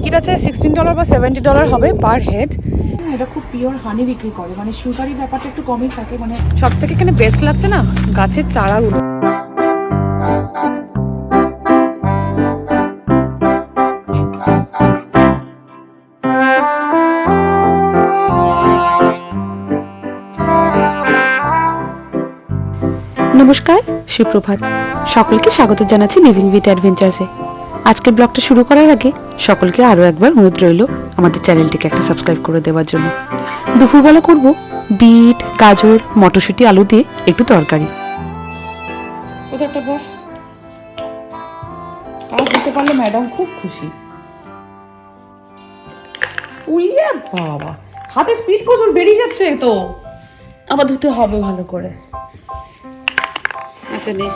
Ticket আছে $16 বা $70 হবে পার হেড। এটা খুব পিওর হানি বিক্রি করে, মানে সুগারি ব্যাপারটা একটু কমই থাকে। মানে সব থেকে এখানে বেস্ট লাগছে না গাছের চারাগুলো। নমস্কার, সুপ্রভাত। সকলকে স্বাগত জানাচ্ছি লিভিং উইথ অ্যাডভেঞ্চার্সে। আজকের ব্লগটা শুরু করার আগে সকলকে আরও একবার অনুরোধ রইল আমাদের চ্যানেলটিকে একটা সাবস্ক্রাইব করে দেওয়ার জন্য। দুপুরবেলা করব বিট, গাজর, মটরশুঁটি, আলু দিয়ে একটু তরকারি। একটা বস কাজ দিতে পারলে ম্যাডাম খুব খুশি। উইয়ে বাবা, হাতে স্পিড প্রচুর বেরিয়ে যাচ্ছে তো, আবার ধুতে হবে ভালো করে। আচ্ছা নে,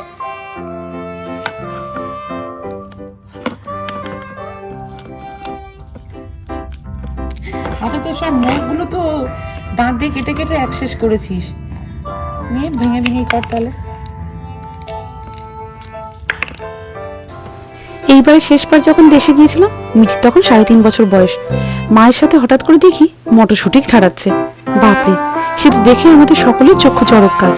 হাতে তো সব নখগুলো তো দাঁত দিয়ে কেটে কেটে এক শেষ করেছিস। নিয়ে ভেঙে ভেঙে কর তাহলে। এইবারে শেষবার যখন দেশে গিয়েছিলাম, মিঠির তখন 3.5 বছর বয়স। মায়ের সাথে হঠাৎ করে দেখি মটরশুঁটি ছাড়াচ্ছে। বাপরে, সে তো দেখে আমাদের সকলের চক্ষু চড়ক কাজ।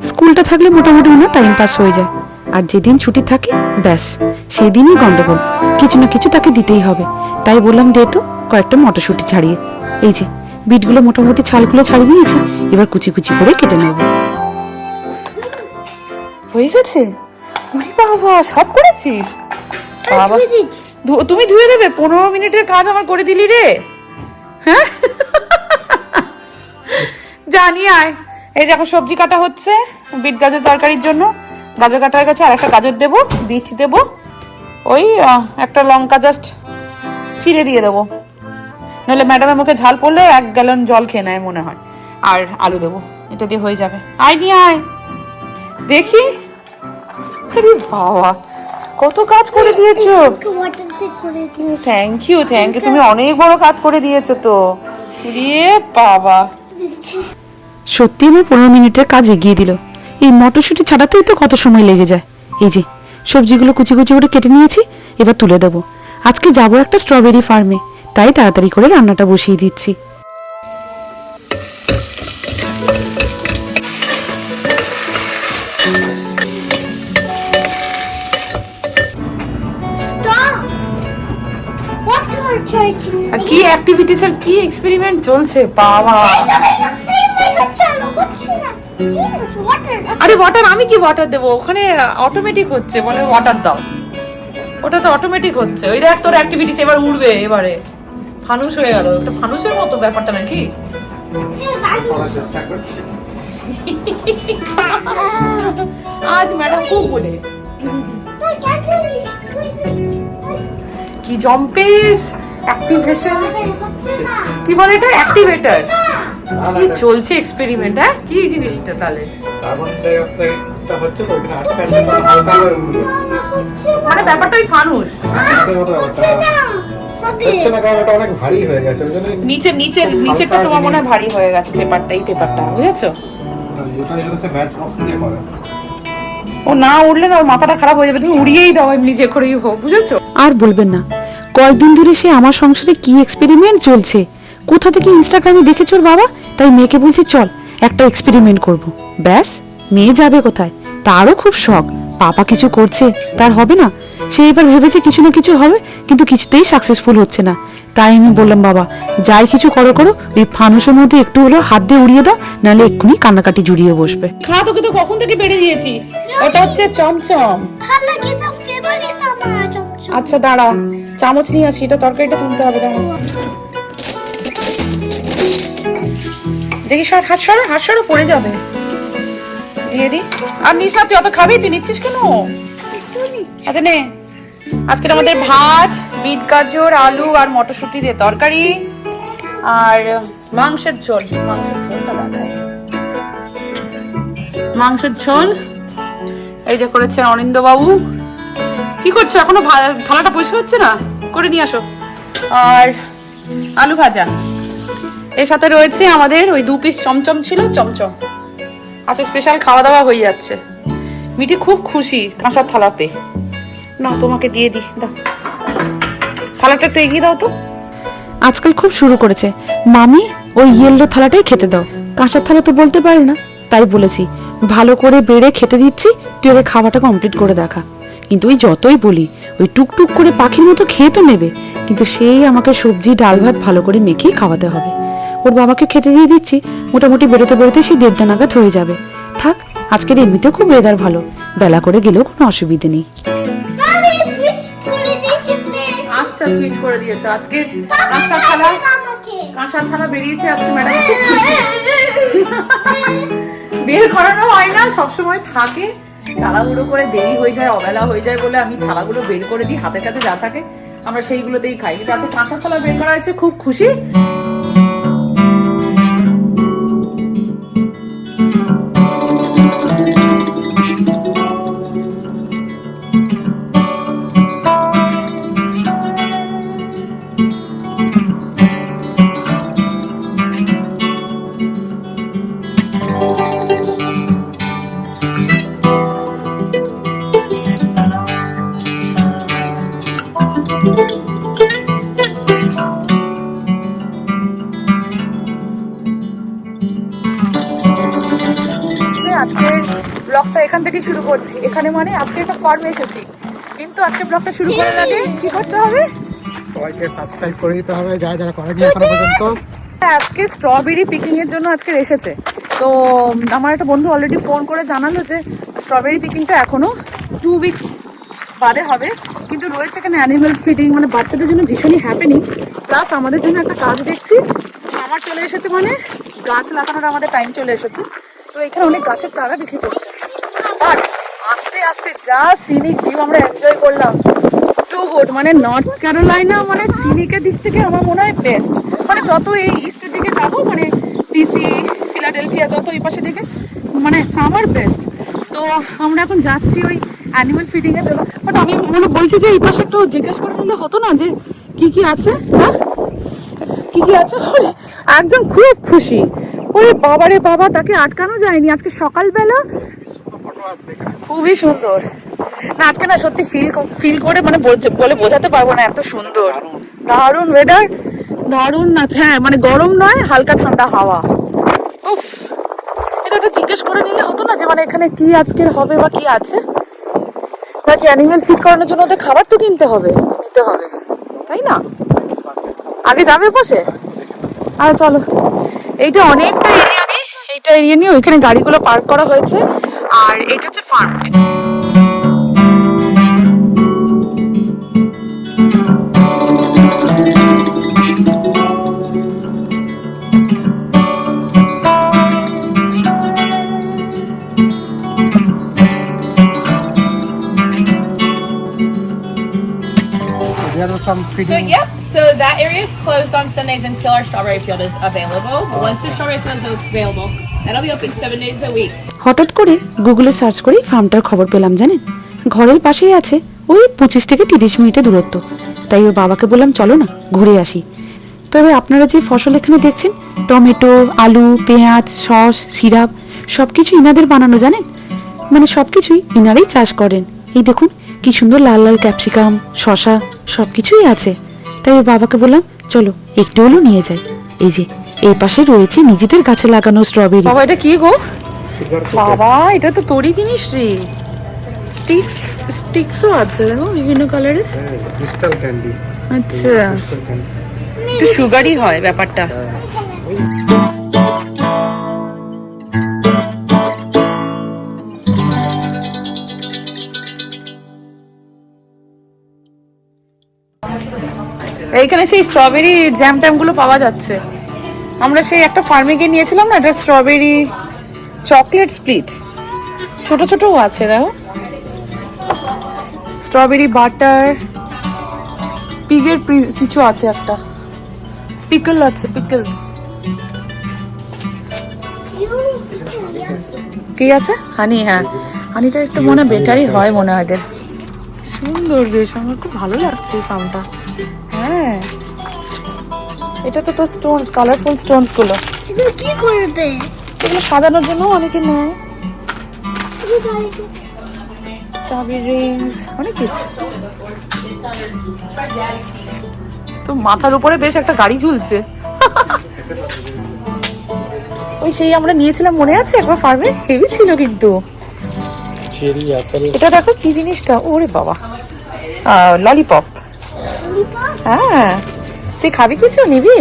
স্কুলটা থাকলে মোটামুটি ওনার টাইম পাস হয়ে যায়, আর যেদিন ছুটি থাকে ব্যাস সেই দিনই গন্ডগোল, কিছু না কিছু তাকে দিতেই হবে। তাই বললাম দে তো কয়েকটা মটরশুঁটি ছাড়িয়ে। এই যে বিটগুলো মোটামুটি ছালগুলো ছাড়িয়ে দিয়েছি, এবার কুচি কুচি করে কেটে নেব। হয়ে গেছে? বাবা, সব করেছিস? বাবা, তুমি ধুয়ে দেবে? 15 মিনিটের কাজ আমার করে দিলি রে। হ্যাঁ, জানি। আয়, এই যে এখন সবজি কাটা হচ্ছে বিট গাজর তরকারির জন্য। গাজর কাটা হয়ে গেছে, আর একটা গাজর দেবো, বিট দেবো, ওই একটা লঙ্কা জাস্ট চিড়ে দিয়ে দেবো, নইলে ম্যাডামের মুখে ঝাল পড়লে 1 গ্যালন জল খেয়ে নেয় মনে হয়। আর আলু দেবো, এটা দিয়ে হয়ে যাবে। আয় নিয়ে আয় দেখি। আরে বাবা, কত কাজ করে দিয়েছো। থ্যাংক ইউ, তুমি অনেক বড় কাজ করে দিয়েছো তো। রে বাবা, সত্যি আমার 15 মিনিটের কাজ এগিয়ে দিল। এই মটরশুঁটি ছাড়াতেই তো কত সময় লেগে যায়। এই যে সবজিগুলো কুচি কুচি করে কেটে নিয়েছি, এবার তুলে দেবো। আজকে যাবো একটা স্ট্রবেরি ফার্মে, তাই তাড়াতাড়ি করে রান্নাটা বসিয়ে দিচ্ছি। কি অ্যাক্টিভিটিস আর কি এক্সপেরিমেন্ট চলছে বাবা। আরে ওয়াটার, আমি কি ওয়াটার দেবো? ওখানে অটোমেটিক হচ্ছে, বলে ওয়াটার দাও। ওটা তো অটোমেটিক হচ্ছে। ওই দেখ তোর অ্যাক্টিভিটিস এবার উড়বে, এবারে ফানুস হয়ে গেল। ওটা ফানুসের মতো ব্যাপারটা নাকি? আজ ম্যাডাম খুব বলে কি জম্পেস অ্যাক্টিভেশন, কি বলে এটা, অ্যাক্টিভেটর। কি চলছে এক্সপেরিমেন্ট? হ্যাঁ, কি জিনিসটা তাহলে? কার্বন ডাই অক্সাইডটা হচ্ছে তো, এখানে আটকালে তখন হালকা হয়ে উড়বে। মানে ব্যাপারটা ওই ফানুস হচ্ছে না, কারণ এটা অনেক ভারী হয়ে গেছে। ওই জন্য নিচেরটা তোমার মনে হয় ভারী হয়ে গেছে। পেপারটা, এই পেপারটা, বুঝেছো? এটা হচ্ছে ম্যাট বক্স দিয়ে করে। ও না উড়লে না ওর মাথাটা খারাপ হয়ে যাবে। তুমি উড়িয়েই দাও এমনি যে করেই হোক, বুঝেছো? আর বলবেন না, কয়েকদিন ধরে সে আমার সংসারে কি এক্সপেরিমেন্ট চলছে। কোথা থেকে ইনস্টাগ্রামে দেখেছো ওর বাবা, তাই মেয়েকে বলছি চল একটা এক্সপেরিমেন্ট করব। ব্যাস, মেয়ে যাবে কোথায়? তারও খুব শখ, পাপা কিছু করছে তার হবে না। সে এবার ভেবেছে কিছু না কিছু হবে, কিন্তু কিছুতেই সাকসেসফুল হচ্ছে না। তাই আমি বললাম বাবা যাই কিছু করো করো, ওই ফানুসের মধ্যে একটু হলো হাত দিয়ে উড়িয়ে দাও, নাহলে এক্ষুনি কান্নাকাটি জুড়িয়ে বসবে। খা, তোকে তো কখন থেকে বেড়ে দিয়েছি। ওটা হচ্ছে চমচম। আচ্ছা দাঁড়া, চামচ নিয়ে আসি, এটা তরকারিটা তুলতে হবে। দেখি সর, হাত সরো, পড়ে যাবে। দিয়ে দি। আর নিস না, তুই অত খাবি? তুই নিচ্ছিস কেন? আচ্ছা নে। আজকে আমাদের ভাত, বিট গাজর, আলু আর মটরশুঁটি দিয়ে তরকারি, আর মাংসের ঝোল। মাংসের ঝোল এই যে করেছে অনিন্দ বাবু। কি করছো এখনো? থালাটা পরিষ্কার হচ্ছে না, করে নিয়ে আসো। আর আলু ভাজা। এর সাথে রয়েছে আমাদের ওই 2 পিস চমচম ছিল, চমচম। আচ্ছা, স্পেশাল খাওয়া দাওয়া হয়ে যাচ্ছে। মিঠি খুব খুশি কাঁসার থালা পেয়ে। না তোমাকে দিয়ে দি, দাও। থালাটা একটু এগিয়ে দাও তো। আজকাল খুব শুরু করেছে, মামি ওই ইয়েলো থালাটাই খেতে দাও, কাঁসার থালা তো বলতে পারে না। তাই বলেছি ভালো করে বেড়ে খেতে দিচ্ছি, তুই ওকে খাওয়াটা কমপ্লিট করে দেখা। কিন্তু ওই যতই বলি ওই টুকটুক করে পাখির মতো খেয়ে তো নেবে, কিন্তু সেই আমাকে সবজি ডাল ভাত ভালো করে মেখেই খাওয়াতে হবে। ওর বাবাকে খেতে দিয়ে দিচ্ছি, মোটামুটি বেরোতে বেরোতে সেই 1:30 নাগাদ হয়ে যাবে। থাক, আজকের এমনিতেও খুব ওয়েদার ভালো, বেলা করে গেলেও কোনো অসুবিধে নেই। আচ্ছা, সুইচ করে দিয়েছো। আজকে কাঁসার থালা বেরিয়েছে, আজকে ম্যাডাম বের করানো হয় না, সবসময় থাকে, তাড়াহুড়ো করে দেরি হয়ে যায়, অবেলা হয়ে যায় বলে আমি থালাগুলো বের করে দিই, হাতের কাছে যা থাকে আমরা সেইগুলোতেই খাই। কিন্তু আজকে কাঁসার থালা বের করা হয়েছে, খুব খুশি। আজকে ব্লগটা এখান থেকে শুরু করছি। এখানে মানে আজকে একটা ফার্মে এসেছি, কিন্তু আজকে ব্লগটা শুরু করার আগে কি করতে হবে? সবাইকে সাবস্ক্রাইব করে দিতে হবে, যারা যারা করেনি এখনো পর্যন্ত। আজকে স্ট্রবেরি পিকিং এর জন্য আজকে এসেছে। তো আমার একটা বন্ধু অলরেডি ফোন করে জানালো যে স্ট্রবেরি পিকিংটা এখনো 2 উইকস বাদে হবে, কিন্তু রয়েছে এখানে অ্যানিমালস ফিডিং, মানে বাচ্চাদের জন্য ভীষণই হ্যাপেনিং। প্লাস আমাদের জন্য একটা কাজ দেখছি, আমার চলে এসেছে, মানে গাছ লাগানোর আমাদের টাইম চলে এসেছে। তো এখানে অনেক গাছের চারা বিক্রি করছে, আর আস্তে আস্তে যা সিনিক ভিউ আমরা এনজয় করলাম, টু গুড। মানে নর্থ ক্যারোলাইনা মানে সিনিকের দিক থেকে আমার মনে হয় বেস্ট। মানে যত এই ইস্টের দিকে যাবো, মানে ডিসি, ফিলাডেলফিয়া, যত এই পাশে দিকে, মানে সামার বেস্ট। তো আমরা এখন যাচ্ছি ওই অ্যানিমাল ফিডিং এর জন্য। বাট আমি মনে বলছি যে এই পাশে একটু জিজ্ঞেস করে নিলে হতো না যে কি কি আছে। হ্যাঁ, কি কি আছে? একদম খুব খুশি। ওরে বাবা রে বাবা, তাকে আটকানো যায়নি আজকে সকালবেলা, খুবই সুন্দর। না আজকে না সত্যি ফিল করে মানে বলে বোঝাতে পারবো না, এত সুন্দর, দারুণ ওয়েদার, দারুণ না। হ্যাঁ মানে গরম নয়, হালকা ঠান্ডা হাওয়া। উফ, এটা একটা জিজ্ঞেস করে নিলে হতো না যে মানে এখানে কি আজকের হবে বা কি আছে। নাকি অ্যানিমেল ফিড করানোর জন্য ওদের খাবার তো কিনতে হবে, নিতে হবে, তাই না? আগে যাবে বসে, আর চলো। এইটা অনেকটা এরিয়া নিয়ে, এইটা এরিয়া নিয়ে ওইখানে গাড়িগুলো পার্ক করা হয়েছে, আর এটা হচ্ছে farm. So yep, so that area is closed on Sundays until our strawberry field is available. But once the strawberry field is available, that'll be open 7 days a week. হঠাৎ করে গুগলে সার্চ করে ফার্মটার খবর পেলাম জানেন, ঘরের পাশেই আছে, ওই 25 থেকে 30 মিনিটের দূরত্ব। তাই ওর বাবাকে বললাম চলো না ঘুরে আসি। তবে আপনারা যে ফসল এখানে দেখছেন, টমেটো, আলু, পেঁয়াজ, সস, সিরাপ, সবকিছু ইনাদের বানানো জানেন, মানে সবকিছুই ইনারাই চাষ করেন। এই দেখুন কি সুন্দর লাল লাল ক্যাপসিকাম, শসা, সবকিছুই আছে। তাই ওর বাবাকে বললাম চলো একটু হলেও নিয়ে যাই। এই যে এই পাশে রয়েছে নিজেদের গাছে লাগানো স্ট্রবেরি। বাবা এটা কি গো? বাবা এটা তো তোরই জিনিস রে। স্টিক্সও আছে দেখো, বিভিন্ন কালারের। Crystal candy. আচ্ছা, একটু সুগারই হয় ব্যাপারটা। এইখানে সেই স্ট্রবেরি জ্যাম ট্যাম গুলো পাওয়া যাচ্ছে। আমরা সেই একটা ফার্মে গিয়ে নিয়েছিলাম না, এটা স্ট্রবেরি চকলেট স্প্লিট, ছোট ছোটও আছে দেখো, স্ট্রবেরি বাটার, পিগের কিছু আছে, একটা পিকল আছে, পিকলস কি আছে, হানি। হ্যাঁ হানিটা একটু মনে বেটারই হয় মনে হয় এদের। সুন্দর বেশ, আমার খুব ভালো লাগছে এই ফার্মটা। হ্যাঁ এটা তো তো স্টোনস, কালারফুল স্টোনস গুলো। এটা কি করবে? এগুলো সাজানোর জন্য অনেকে নেয়, চাবি রিংস, অনেক কিছু। তো মাথার উপরে বেশ একটা গাড়ি ঝুলছে। ওই সেই আমরা নিয়েছিলাম মনে আছে একবার ফার্মে, হেভি ছিল কিন্তু। চেরি অ্যাপেল এটা দেখো কি জিনিসটা, ওরে বাবা, ললিপপ। হ্যাঁ, তুই খাবি কিছু নিবি?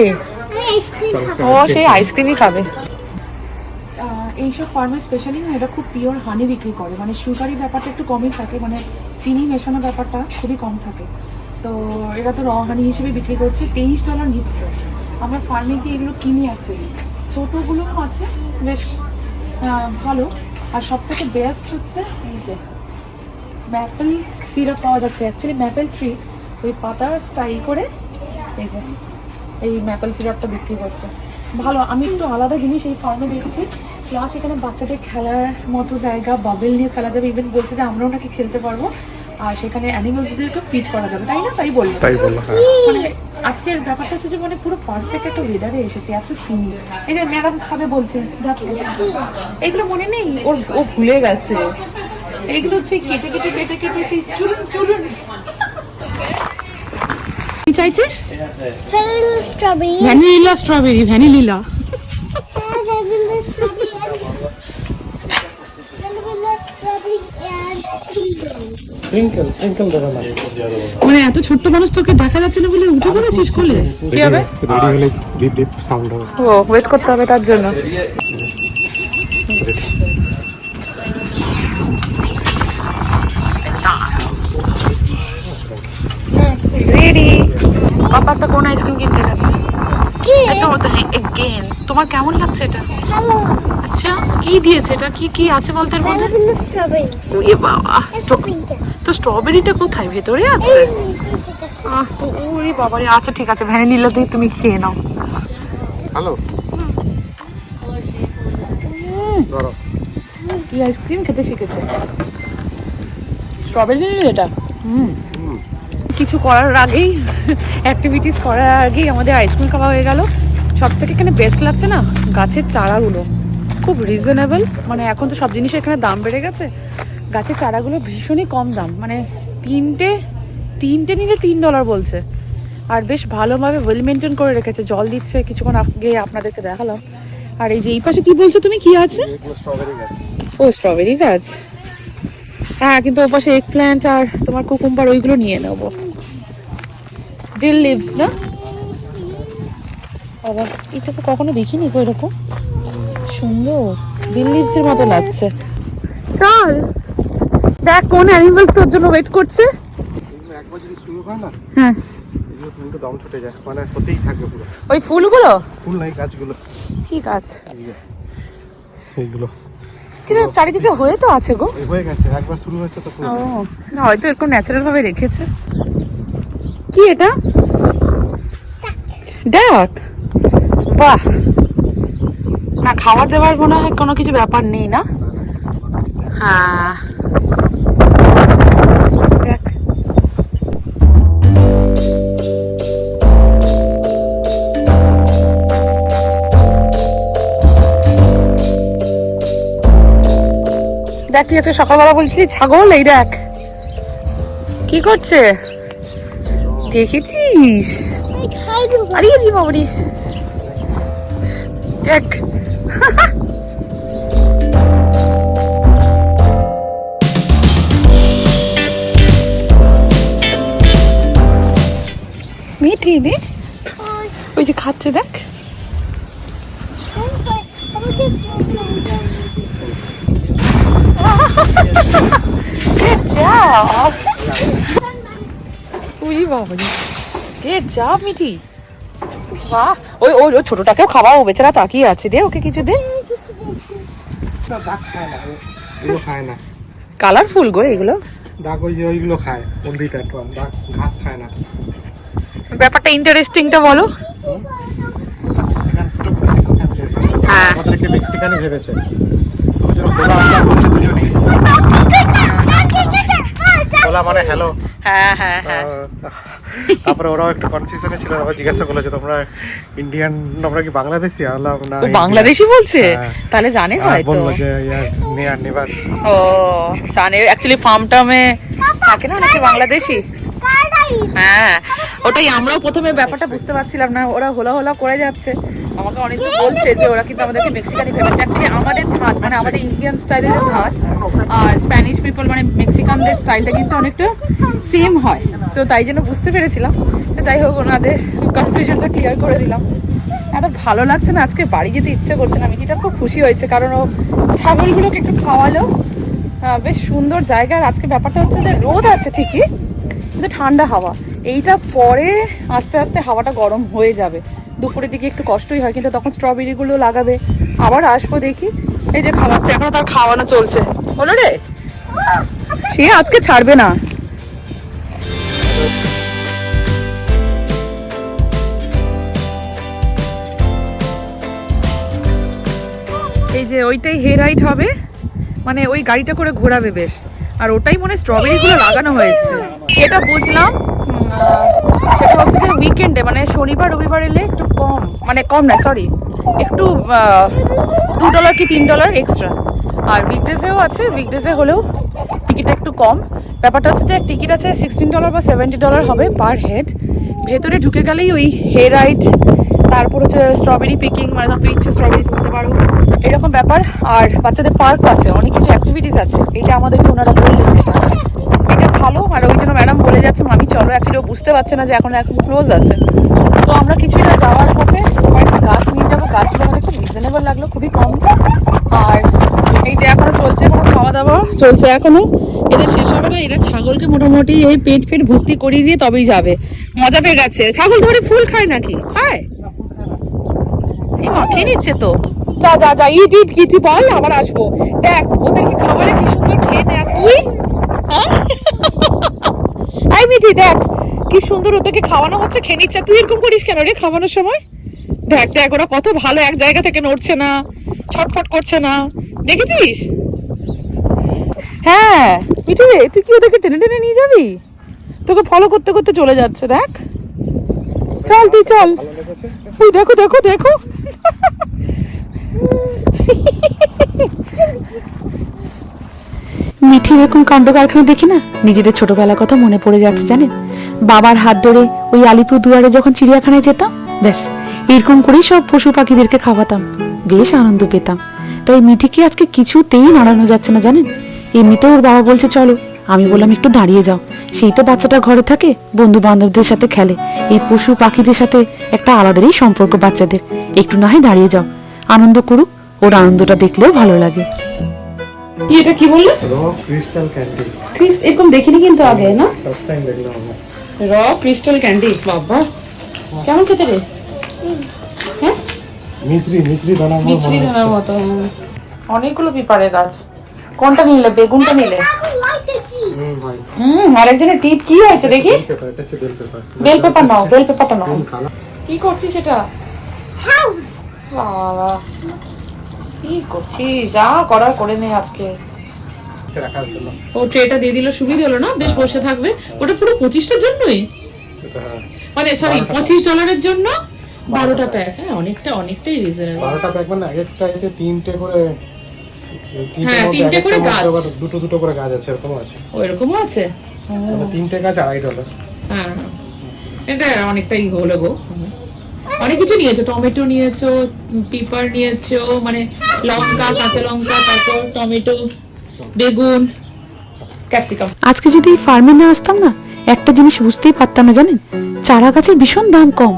ও সেই আইসক্রিমই খাবে। এইসব ফার্মে স্পেশালি না এটা খুব পিওর হানি বিক্রি করে, মানে সুগারি ব্যাপারটা একটু কমই থাকে, মানে চিনি মেশানো ব্যাপারটা খুবই কম থাকে। তো এরা তো র হানি হিসেবে বিক্রি করছে, $23 নিচ্ছে। আমরা ফার্মে গিয়ে এগুলো কিনি অ্যাকচুয়ালি, ছোটোগুলোও আছে বেশ ভালো। আর সব থেকে বেস্ট হচ্ছে এই যে ম্যাপেল সিরাপ পাওয়া যাচ্ছে, অ্যাকচুয়ালি ম্যাপেল ট্রি ওই পাতার স্টাইল করে এই যে এই ম্যাপেল সিরাপটা বিক্রি করছে। ভালো, আমি একটু আলাদা জিনিস এই ফার্মে দেখছি। প্লাস এখানে বাচ্চাদের খেলার মতো জায়গা, বাবেল নিয়ে খেলা যাবে, ইভেন বলছে যে আমরাও নাকি খেলতে পারবো, আর সেখানে অ্যানিমালসদেরকে ফিড করা যাবে, তাই না? তাই বললো। মানে আজকের ব্যাপারটা হচ্ছে যে মানে পুরো পারফেক্ট একটা ওয়েদারে এসেছে, এত সিনি। এই যে ম্যাডাম খাবে বলছে, দেখো এগুলো মনে নেই ওর, ও ভুলে গেছে। এইগুলো হচ্ছে কেটে কেটে কেটে কেটে সেই চুরুন চুরুন। কি চাইছিস? Strawberry vanilla strawberry, vanilla. Sprinkle দেবে না। মানে এত ছোট্ট মানুষ তোকে দেখা যাচ্ছে না বলে উঠে পড়েছিস কোলে? কি হবে? রেডি হলে ডিপ ডিপ সাউন্ড হবে। ও ওয়েট করতে হবে তার জন্য। রেডি। পাপাটা কোন আইসক্রিম কিনতে গেছে? এগেন তোমার কেমন লাগছে এটা? ভালো আচ্ছা, কি দিয়েছে এটা? কি কি আছে বলতে এর মধ্যে? স্ট্রবেরি এ বাবা, তো স্ট্রবেরিটা কোথায়, ভেতরে আছে? ওরে বাবারে, আচ্ছা ঠিক আছে, ভ্যানিলা দিয়ে তুমি খেয়ে নাও। হ্যালো ধরো, কি আইসক্রিম খেতে শিখেছে? স্ট্রবেরি এটা। কিছু করার আগেই, অ্যাক্টিভিটিস করার আগেই আমাদের আইসক্রিম খাওয়া হয়ে গেল। সব থেকে এখানে বেস্ট লাগছে না গাছের চারাগুলো, খুব রিজনেবল। মানে এখন তো সব জিনিসের এখানে দাম বেড়ে গেছে, গাছের চারাগুলো ভীষণই কম দাম, মানে তিনটে নিলে $3 বলছে। আর বেশ ভালোভাবে ওয়েল মেনটেন করে রেখেছে, জল দিচ্ছে, কিছুক্ষণ আগে আপনাদেরকে দেখালাম। আর এই যে এই পাশে কি বলছো তুমি, কি আছে? স্ট্রবেরি গাছ। ও স্ট্রবেরি গাছ, হ্যাঁ, কিন্তু ওর পাশে এগ প্ল্যান্ট আর তোমার কুকুম্বার ওইগুলো নিয়ে নেবো। ডিল লিভস না আবার, এটা তো কখনো দেখিনি গো এরকম সুন্দর, ডিল লিভস এর মতো লাগছে। চল দেখ কোন অ্যানিমাল তোর জন্য ওয়েট করছে। এগুলো একবার যদি শুরু হয় না, হ্যাঁ, এগুলো তুলতে দম ছুটে যায়, মানে হতেই থাকবে পুরো। ওই ফুলগুলো? ফুল নাই, গাছগুলো। কি গাছ? এইগুলো কিন্তু চারিদিকে হয়ে তো আছে গো। হয়ে গেছে, একবার শুরু হয়েছে তো পুরো। ও না, হয়তো এরকম ন্যাচারাল ভাবে রেখেছে। কি এটা? ডাক, বাহ। না খাবার দাবার মনে হয় কোনো কিছু ব্যাপার নেই না। হ্যাঁ দেখ, দেখ কি আছে, সকালবেলা বলছিলি ছাগল, এই দেখ কি করছে দেখেছিস? আরে দি বাবরি, দেখ মিঠি দি, ওই যে খাচ্ছে দেখ। Good job. উই বাবা, good job মিঠি। বাহ, ওই ওই ছোটটাকেও খাওয়াও, বেচারা তাকিয়ে আছে, দে ওকে কিছু দে। ডাক খায় না, এগুলো খায় না। কালারফুল গো এগুলো। ডাক ওই যে ওইগুলো খায়, মন্দিরটা একটু, ডাক ঘাস খায় না। ব্যাপারটা ইন্টারেস্টিংটা বলো। হ্যাঁ, আমাদেরকে মেক্সিকানই ভেবেছে। ওই জন্য খোলা আড্ডা করছে দুজনেই। খোলা মানে হ্যালো। হ্যাঁ হ্যাঁ হ্যাঁ। তারপরে ওরাও একটু কনফিউশনে ছিল, ওরা জিজ্ঞাসা করলো যে তোমরা ইন্ডিয়ান, আমরা কি বাংলাদেশি? আল্লাহ না, ও বাংলাদেশি বলছে, হ্যাঁ। তাহলে জানে হয়তো। বললো যে নিয়ার নেবার। ও জানে, অ্যাকচুয়ালি ফার্ম টার্মে থাকে না নাকি বাংলাদেশি। হ্যাঁ ওটাই, আমরাও প্রথমে ব্যাপারটা বুঝতে পারছিলাম না, ওরা হোলা হোলা করে যাচ্ছে, আমাকে অনেকদিন বলছে যে ওরা কিন্তু আমাদেরকে মেক্সিকানি ভেবেছে। অ্যাকচুয়ালি আমাদের ধাঁচ মানে আমাদের ইন্ডিয়ান স্টাইলের ধাঁচ আর স্প্যানিশ পিপল মানে মেক্সিকানদের স্টাইলটা কিন্তু অনেকটা সেম হয়, তো তাই জন্য বুঝতে পেরেছিলাম। তো যাই হোক, ওনাদের কনফিউশনটা ক্লিয়ার করে দিলাম। এত ভালো লাগছে না, আজকে বাড়ি যেতে ইচ্ছে করছে না। মিঠিটা খুব খুশি হয়েছে কারণ ও ছাগলগুলোকে একটু খাওয়ালো, বেশ সুন্দর জায়গা। আর আজকে ব্যাপারটা হচ্ছে যে রোদ আছে ঠিকই কিন্তু ঠান্ডা হাওয়া, এইটা পরে আস্তে আস্তে হাওয়াটা গরম হয়ে যাবে। দুপুরের দিকে একটু কষ্টই হয়, কিন্তু তখন স্ট্রবেরিগুলো লাগাবে। আবার আসবো দেখি। এই যে খাওয়াচ্ছে, এখনো তার খাওয়ানো চলছে। হলো রে, সে আজকে ছাড়বে না। এই যে ওইটাই হে রাইড হবে, মানে ওই গাড়িটা করে ঘোরাবে বেশ, আর ওটাই মনে স্ট্রবেরি গুলো লাগানো হয়েছে। যেটা বুঝলাম সেটা হচ্ছে যে উইকেন্ডে মানে শনিবার রবিবার এলে একটু কম, মানে কম না সরি, একটু $2 কি $3 এক্সট্রা। আর উইকডেজেও আছে, উইকডেজে হলেও টিকিটটা একটু কম। ব্যাপারটা হচ্ছে যে টিকিট আছে $16 বা $70 হবে পার হেড। ভেতরে ঢুকে গেলেই ওই হে রাইড, তারপর হচ্ছে স্ট্রবেরি পিকিং, মানে যত ইচ্ছে স্ট্রবেরি তুলতে পারো এরকম ব্যাপার। আর বাচ্চাদের পার্ক আছে, অনেক কিছু অ্যাক্টিভিটিস আছে। এইটা আমাদেরকে ওনারা বললেন যে এটা ভালো, আর ওই জন্য ম্যাডাম বলে যাচ্ছে মামি চলো। অ্যাকচুয়ালি ও বুঝতে পারছে না যে এখন ক্লোজ আছে। তো আমরা কিছুই না, যাওয়ার পথে কয়েকটা গাছ নিয়ে যাবো। গাছগুলো মানে খুব রিজনেবল লাগলো, খুবই কম। আর এই যে এখনো চলছে, এখনো খাওয়া দাওয়া চলছে এখনো। এদের শেষ হবে না, এরা ছাগলকে মোটামুটি এই পেট ফেট ভর্তি করিয়ে দিয়ে তবেই যাবে। মজা পেয়ে গেছে। ছাগল ধরে ফুল খায় নাকি? খায়, এই মা খেয়ে নিচ্ছে তো। যা যা যা, ইট ইট কি তুই বল, আবার আসবো। দেখ ওদেরকে খাবারে কি সুন্দর খেয়ে নেয়। তুই আই মিঠি দেখ কি সুন্দর ওদেরকে খাওয়ানো হচ্ছে, খেয়ে নিচ্ছে। তুই এরকম করিস কেন রে খাওয়ানোর সময়? দেখ দেখ ওরা কত ভালো, এক জায়গা থেকে নড়ছে না, ছটফট করছে না, দেখেছিস? হ্যাঁ মিঠি রে, তুই কি ওদেরকে টেনে টেনে নিয়ে যাবি? তোকে ফলো করতে করতে চলে যাচ্ছে, দেখ। চল তুই চল। ওই দেখো দেখো দেখো, মিঠির এরকম কাণ্ড কারখানা দেখি না নিজেদের ছোটবেলার কথা মনে পড়ে যাচ্ছে জানেন। বাবার হাত ধরে ওই আলিপুর দুয়ারে যখন চিড়িয়াখানায় যেতাম, ব্যাস এরকম করেই সব পশু পাখিদেরকে খাওয়াতাম, বেশ আনন্দ পেতাম। তাই মিঠিকে আজকে কিছুতেই নাড়ানো যাচ্ছে না জানেন। এমনিতে ওর বাবা বলছে চলো, আমি বললাম একটু দাঁড়িয়ে যাও। সেই তো বাচ্চাটা ঘরে থাকে, বন্ধু বান্ধবদের সাথে খেলে, এই পশু পাখিদের সাথে একটা আলাদাই সম্পর্ক বাচ্চাদের। একটু না হয় দাঁড়িয়ে যাও, আনন্দ করুক, ওর আনন্দটা দেখলেও ভালো লাগে। এটা কি বললে? র ক্রিস্টাল ক্যান্ডি, এরকম দেখিনি কিন্তু আগে, না? ফার্স্ট টাইম দেখলাম আমরা। র ক্রিস্টাল ক্যান্ডি, বাবা কেমন খেতে রে? হ্যাঁ মিছরি মিছরি দানার মতো মিছরি দানার মতো। অনেকগুলো পিপারে গাছ। কোনটা নিলে? বেগুনটা নিলে? ভাই আরেকজনের টিপ কি হয়েছে দেখি। পেপার, এটা হচ্ছে বেল পেপার। বেল পেপার নাও, বেল পেপারটা নাও। কি করছিস সেটা? বাবা কি করছিস? যা করার করে নে আজকে। রাখার জন্য ও ট্রেটা দিয়ে দিল, সুবিধা হলো না, বেশ বসে থাকবে। ওটা পুরো 25টার জন্যই, এটা মানে সরি $25 জন্য 12টা প্যাক। হ্যাঁ অনেকটাই রিজনেবল। 12টা প্যাক মানে একটা এতে 3টে করে, হ্যাঁ 3টে করে গাছ, দুটো দুটো করে গাছ আছে, এরকম আছে। ও এরকমও আছে। মানে 3টে গাছ $2.5। হ্যাঁ এটা অনেকটাই হলো গো। অনেক কিছু নিয়েছো, টমেটো নিয়েছো, পিপার নিয়েছো, মানে লঙ্কা, কাঁচা লঙ্কা, তারপর টমেটো, বেগুন, ক্যাপসিকাম। আজকে যদি এই ফার্মে না আসতাম না, একটা জিনিস বুঝতেই পারতাম না জানেন, চারা গাছের ভীষণ দাম কম।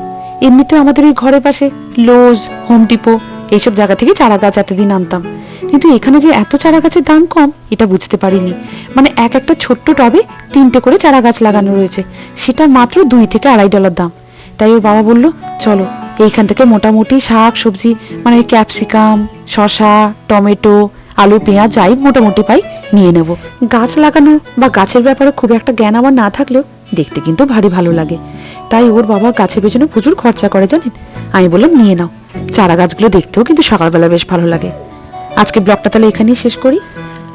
এমনিতে আমাদের ওই ঘরের পাশে লোজ, হোম ডিপো এইসব জায়গা থেকে চারা গাছ এতদিন আনতাম, কিন্তু এখানে যে এত চারা গাছের দাম কম এটা বুঝতে পারিনি। মানে একটা ছোট্ট টবে 3টে করে চারা গাছ লাগানো রয়েছে, সেটা মাত্র $2 থেকে $2.5 দাম। তাই ওর বাবা বলল চলো এইখান থেকে মোটামুটি শাক সবজি, মানে ক্যাপসিকাম, শসা, টমেটো, আলু, পেঁয়াজ যাই মোটামুটি পাই নিয়ে নেব। গাছ লাগানো বা গাছের ব্যাপারে খুব একটা জ্ঞান আমার না থাকলেও দেখতে কিন্তু ভারী ভালো লাগে। তাই ওর বাবা গাছের পেছনে প্রচুর খরচা করে জানেন। আমি বললাম নিয়ে নাও, চারা গাছগুলো দেখতেও কিন্তু সকালবেলা বেশ ভালো লাগে। আজকে ব্লগটা তাহলে এখানেই শেষ করি।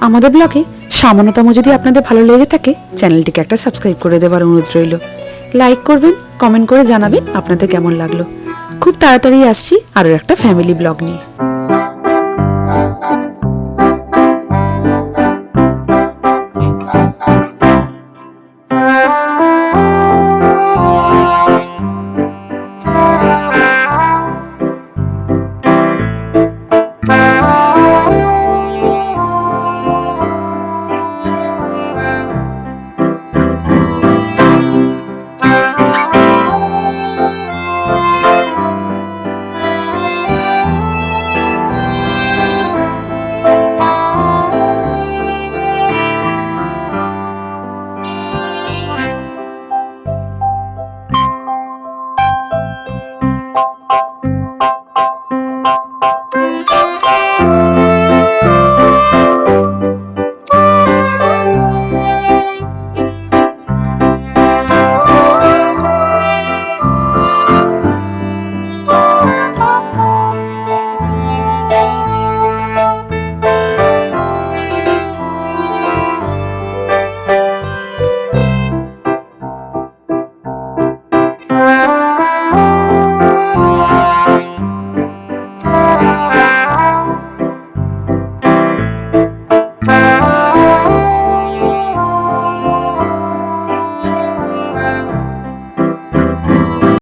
আমাদের ব্লগে সামান্যতম যদি আপনাদের ভালো লেগে থাকে, চ্যানেলটিকে একটা সাবস্ক্রাইব করে দেওয়ার অনুরোধ রইল। লাইক করবেন, কমেন্ট করে জানাবেন আপনাদের কেমন লাগলো। খুব তাড়াতাড়ি আসছি আরও একটা ফ্যামিলি ব্লগ নিয়ে।